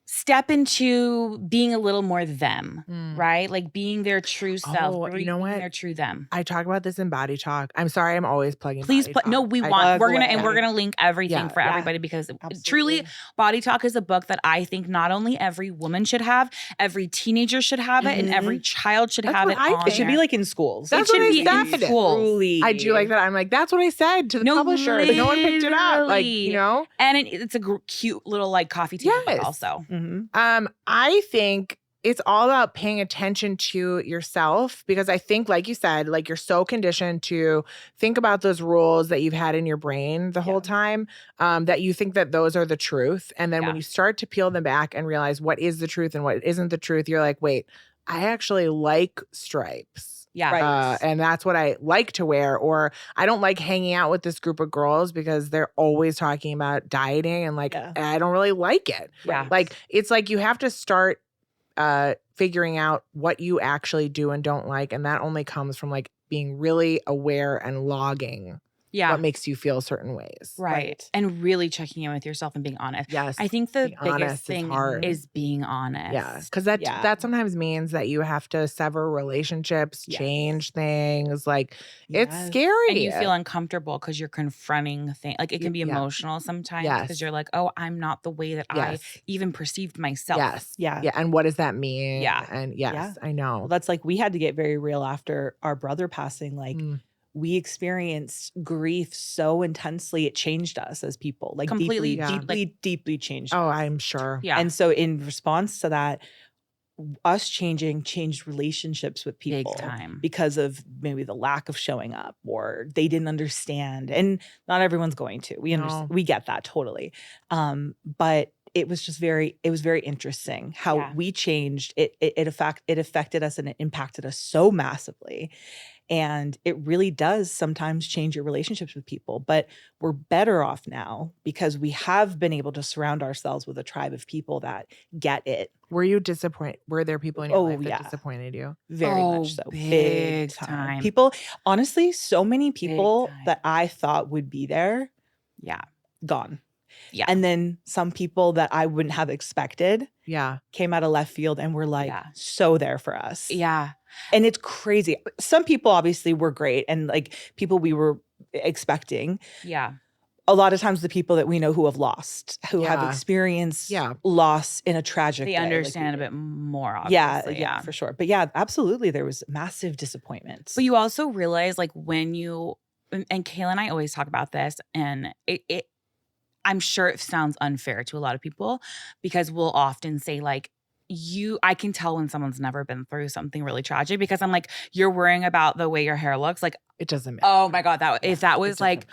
step into being a little more them, right? Like being their true self. Oh, you know what? Being their true them. I talk about this in Body Talk. I'm sorry, I'm always plugging. Please Body put Talk. no, we I- want we're gonna Plug and we're gonna link everything Yeah. for Yeah. everybody because Absolutely. truly Body Talk is a book that I think not only every woman should have, every teenager should have it, and every child should That's have what it I on think. It should be there. like in schools. That's it should what I be said. in schools. Truly. I do like that. I'm like, that's what I said to the No, publisher. No one picked it up. Like, literally. And it's a cute little like coffee table book Yes. also. Mhm. I think it's all about paying attention to yourself because I think, like you said, like you're so conditioned to think about those rules that you've had in your brain the whole time, that you think that those are the truth. And then when you start to peel them back and realize what is the truth and what isn't the truth, you're like, wait, I actually like stripes. Yeah. Right. And that's what I like to wear. Or I don't like hanging out with this group of girls because they're always talking about dieting and like, I don't really like it. Yeah. Like, it's like you have to start figuring out what you actually do and don't like. And that only comes from like being really aware and logging Yeah. what makes you feel certain ways. Right. And really checking in with yourself and being honest. Yes. I think the Being honest biggest is thing hard. is being honest. Yeah. Because that sometimes means that you have to sever relationships, change things. Like it's scary. And you feel uncomfortable because you're confronting things. Like it can be emotional sometimes because you're like, oh, I'm not the way that I even perceived myself. Yes. Yeah. Yeah. And what does that mean? Yeah. And yes, I know. Well, that's like we had to get very real after our brother passing. Like we experienced grief so intensely, it changed us as people. Like Completely, deeply changed Oh, us. I'm sure. Yeah. And so in response to that, us changed relationships with people Big time. because of maybe the lack of showing up or they didn't understand. And not everyone's going to. We understand. We get that totally. But it was just very interesting how we changed. It affected us and it impacted us so massively. And it really does sometimes change your relationships with people, but we're better off now because we have been able to surround ourselves with a tribe of people that get it. Were you disappointed? Were there people in your life that disappointed you? Very much so. Big time. People, honestly, so many people that I thought would be there. Yeah. Gone. Yeah. And then some people that I wouldn't have expected came out of left field and were like so there for us. Yeah. And it's crazy. Some people obviously were great and like people we were expecting. Yeah. A lot of times the people that we know who have lost, who have experienced loss in a tragic way. Understand a bit more, obviously. Yeah, for sure. But yeah, absolutely. There was massive disappointment. But you also realize like when you, and Kayla and I always talk about this and I'm sure it sounds unfair to a lot of people because we'll often say like, I can tell when someone's never been through something really tragic because I'm like, you're worrying about the way your hair looks. Like, it doesn't matter. Oh my God. If that was like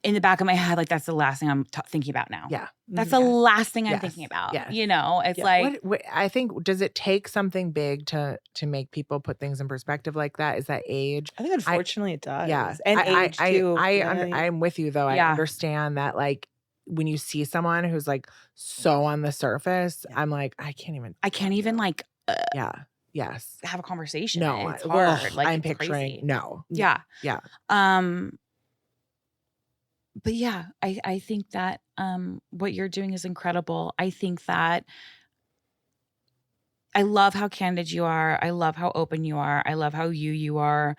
in the back of my head, like that's the last thing I'm thinking about now. Yeah. That's the last thing I'm thinking about. Yeah. You know, it's like. I think, does it take something big to make people put things in perspective like that? Is that age? I think unfortunately it does. Yeah. And age too. I'm with you though. I understand that like, when you see someone who's like so on the surface, I'm like, I can't even like, have a conversation. No, it's hard. Like I'm it's picturing crazy. no. Yeah. Yeah. But yeah, I think that what you're doing is incredible. I think that I love how candid you are. I love how open you are. I love how you are.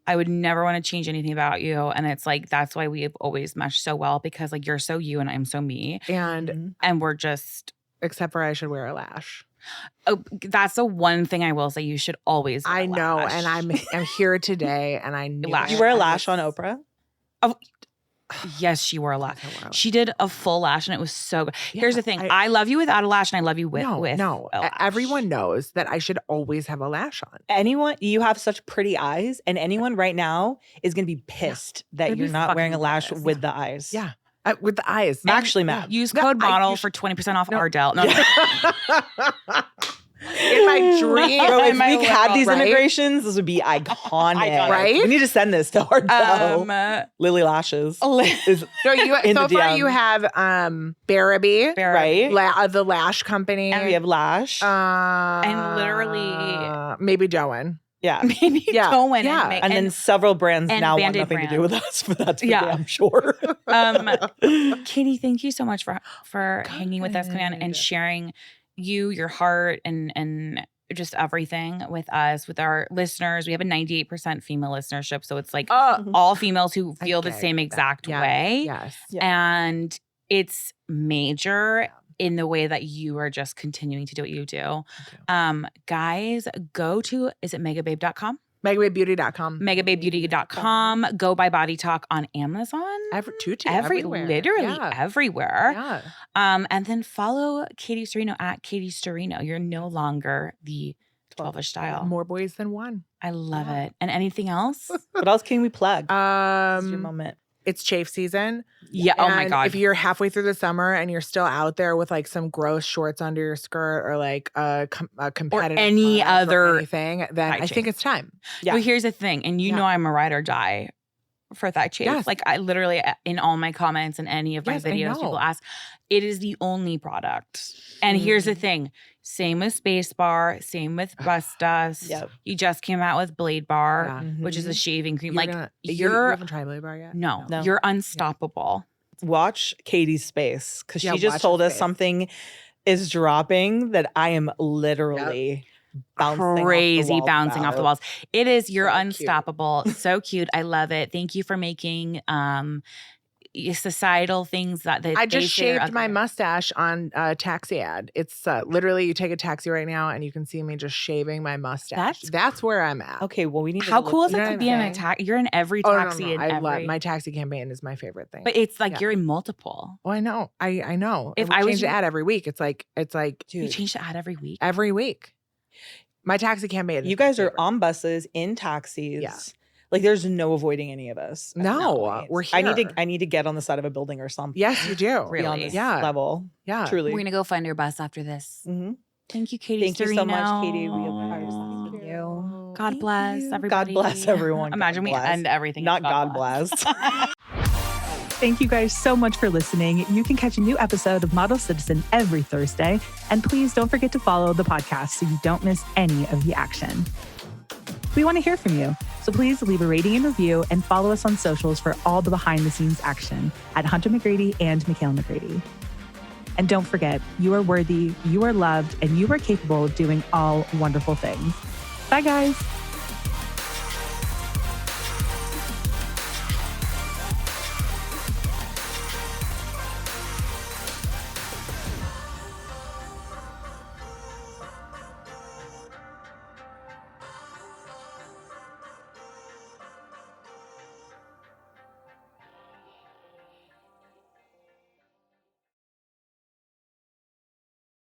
I would never want to change anything about you. And it's like, that's why we have always meshed so well because like you're so you and I'm so me. And we're just. Except for I should wear a lash. Oh, that's the one thing I will say you should always wear I know. lash. And I'm here today and I knew. You wear a lash on Oprah? Oh, yes, she wore a lash. She did a full lash and it was so good. Here's the thing. I love you without a lash and I love you with a lash. Everyone knows that I should always have a lash on. You have such pretty eyes and anyone right now is going to be pissed that you're not wearing a lash with the eyes. Yeah. With the eyes. I'm actually mad. Use code model for 20% off Ardell. No. In my dream. Bro, if we had these integrations, this would be iconic. Right? We need to send this to Ardell. Lily Lashes. So far you have Barabee, right? The lash company. And we have Lash. And literally maybe Doan. Yeah. Maybe Doan. Yeah. And then several brands now want Band-Aid nothing to do with us for that, I'm sure. Katie, thank you so much for hanging with us, coming on and sharing your heart and just everything with us, with our listeners. We have a 98% female listenership. So it's like all females who feel the same exact way. Yes. And it's major in the way that you are just continuing to do what you do. Guys, go to, is it megababe.com? Megababebeauty.com. Megababebeauty.com. Go buy Body Talk on Amazon. Everywhere. Literally everywhere. Yeah. And then follow Katie Sturino at Katie Sturino. You're no longer the 12ish style. More boys than one. I love it. And anything else? What else can we plug? This is your moment. It's chafe season. Yeah. And oh my God. If you're halfway through the summer and you're still out there with like some gross shorts under your skirt or like a competitive or any other thing, then I think it's time. Yeah. Well, here's the thing. And you know I'm a ride or die for thigh chafe. Yes. Like I literally, in all my comments and any of my Yes, I videos, know. people ask, it is the only product. And here's the thing. Same with Space Bar, same with Bust Dust. Yep. You just came out with Blade Bar, Yeah. which is a shaving cream. You're like gonna- you you're haven't tried Blade Bar yet? no, No. you're unstoppable. Watch Katie's space because Yeah, she just watch told her us space. something is dropping that I am literally bouncing Crazy bouncing off the walls. It is, you're So cute. unstoppable. So cute. I love it. Thank you for making societal things that I they just say are shaved my ugly. mustache on a taxi ad. It's literally you take a taxi right now and you can see me just shaving my mustache. That's where I'm at. Okay, well we need to How go cool is look it know to what be I'm in a saying? taxi? You're in every Oh, taxi no. and I every. love my taxi campaign is my favorite thing. But it's like Yeah. you're in multiple. Oh, I know. I know. If And we I was change the you- ad every week. It's like You Dude, change the ad every week. every week. My taxi campaign. you guys are on buses, in taxis. Yeah. Like there's no avoiding any of us. at No, that point. we're I need here. to get on the side of a building or something. Yes, you do. Really? Be on this Yeah. level. Yeah. Truly. We're gonna go find your bus after this. Mhm. Thank you, Katie. Thank you so much, Sturino. Katie. We appreciate you. God Thank bless you. everybody. God bless everyone. Imagine God we bless. end everything. Not with God bless. Thank you guys so much for listening. You can catch a new episode of Model Citizen every Thursday. And please don't forget to follow the podcast so you don't miss any of the action. We want to hear from you. So please leave a rating and review and follow us on socials for all the behind the scenes action at Hunter McGrady and Michaela McGrady. And don't forget, you are worthy, you are loved, and you are capable of doing all wonderful things. Bye, guys.